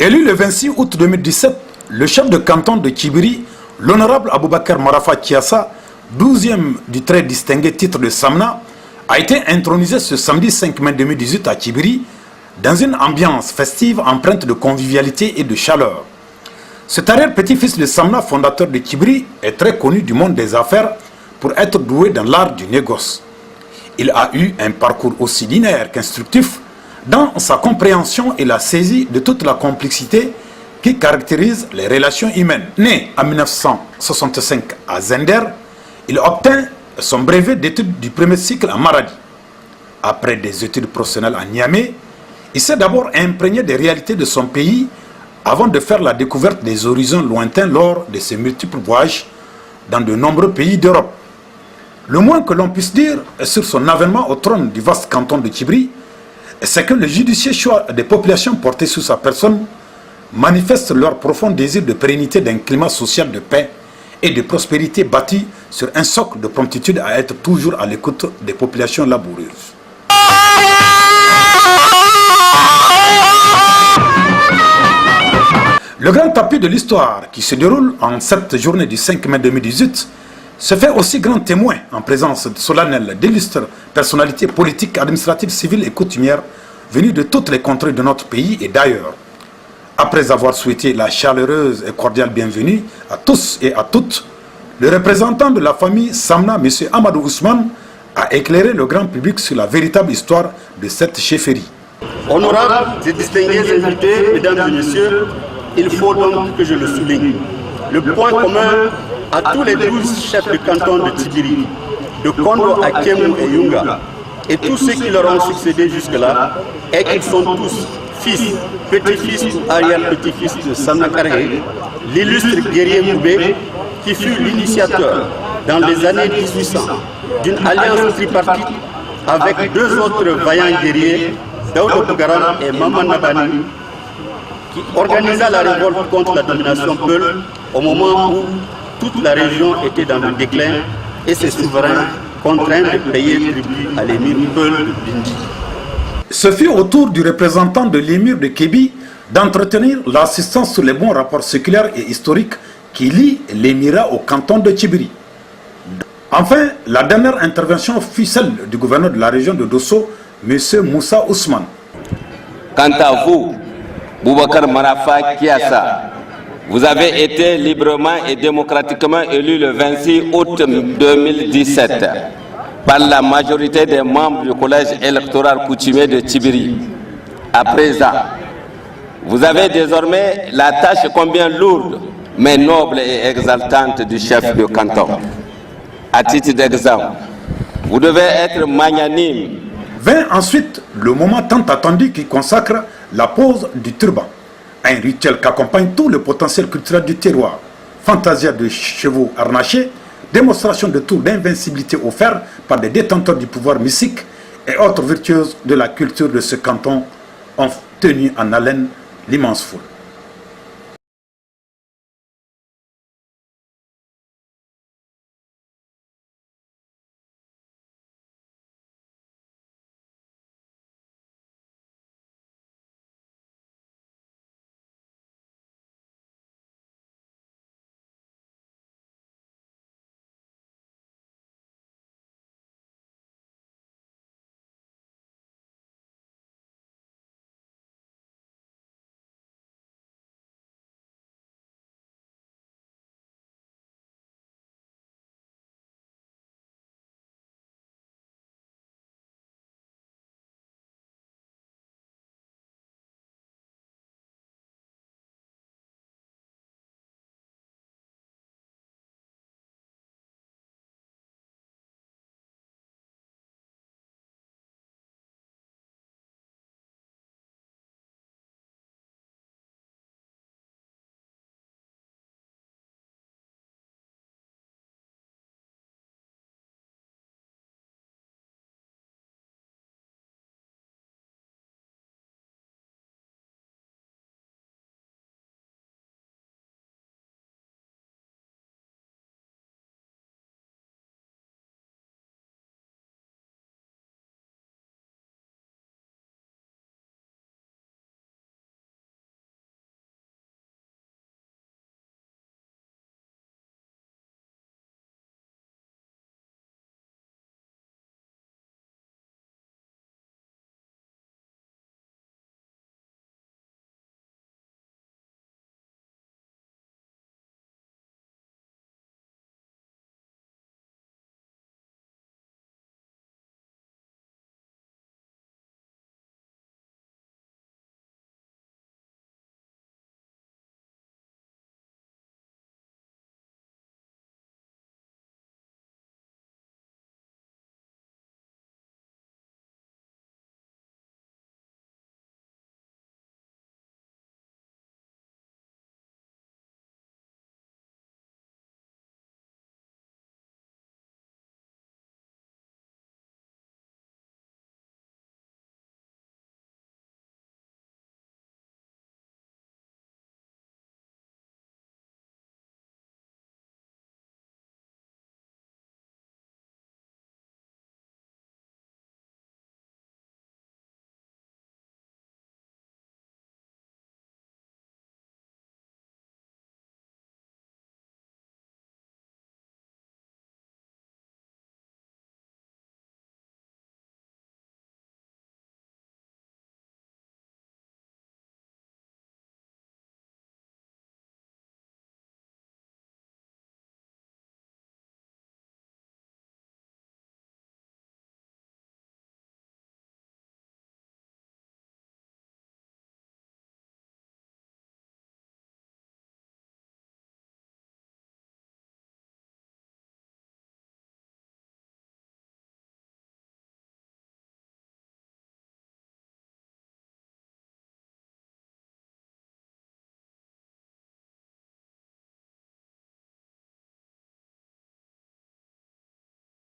Élu le 26 août 2017, le chef de canton de Tchibiri, l'honorable Aboubakar Marafa Kiassa, 12e du très distingué titre de Samna, a été intronisé ce samedi 5 mai 2018 à Tchibiri, dans une ambiance festive empreinte de convivialité et de chaleur. Cet arrière-petit-fils de Samna, fondateur de Tchibiri, est très connu du monde des affaires pour être doué dans l'art du négoce. Il a eu un parcours aussi linéaire qu'instructif dans sa compréhension et la saisie de toute la complexité qui caractérise les relations humaines. Né en 1965 à Zender, il obtint son brevet d'études du premier cycle à Maradi. Après des études professionnelles à Niamey, il s'est d'abord imprégné des réalités de son pays avant de faire la découverte des horizons lointains lors de ses multiples voyages dans de nombreux pays d'Europe. Le moins que l'on puisse dire sur son avènement au trône du vaste canton de Tchibiri, c'est que le judicieux choix des populations portées sous sa personne manifeste leur profond désir de pérennité d'un climat social de paix et de prospérité bâti sur un socle de promptitude à être toujours à l'écoute des populations laboureuses. Le grand tapis de l'histoire qui se déroule en cette journée du 5 mai 2018 se fait aussi grand témoin en présence solennelle d'illustres personnalités politiques, administratives, civiles et coutumières venues de toutes les contrées de notre pays et d'ailleurs. Après avoir souhaité la chaleureuse et cordiale bienvenue à tous et à toutes, le représentant de la famille Samna, M. Amadou Ousmane, a éclairé le grand public sur la véritable histoire de cette chefferie. Honorables et distingués invités, mesdames et messieurs, il faut donc que je le souligne. Le point commun à tous les 12 chefs de canton de Tchibiri, de Kondo à Kemou et Yunga, et tous ceux qui leur ont succédé jusque-là, est qu'ils sont tous fils, petits-fils ou arrière-petits-fils de Samna Karé, l'illustre guerrier Moubé, qui fut l'initiateur, dans les années 1800, d'une alliance tripartite avec deux autres vaillants guerriers, Daouda Bougaram et Maman Nabani, qui organisa la révolte contre la domination Peul au moment où toute la région était dans le déclin et ses souverains contraints de payer tribut à l'émir Peul de Bindi. Ce fut au tour du représentant de l'émir de Kébi d'entretenir l'assistance sur les bons rapports séculaires et historiques qui lient l'émirat au canton de Tchibiri. Enfin, la dernière intervention fut celle du gouverneur de la région de Dosso, M. Moussa Ousmane. Quant à vous, Boubacar Marafa Kiassa, vous avez été librement et démocratiquement élu le 26 août 2017 par la majorité des membres du collège électoral coutumier de Tchibiri. À présent, vous avez désormais la tâche combien lourde, mais noble et exaltante du chef de canton. À titre d'exemple, vous devez être magnanime. Vint ensuite le moment tant attendu qui consacre la pose du turban, un rituel qu'accompagne tout le potentiel culturel du terroir, fantasia de chevaux harnachés, démonstration de tours d'invincibilité offerts par des détenteurs du pouvoir mystique et autres virtuoses de la culture de ce canton ont tenu en haleine l'immense foule.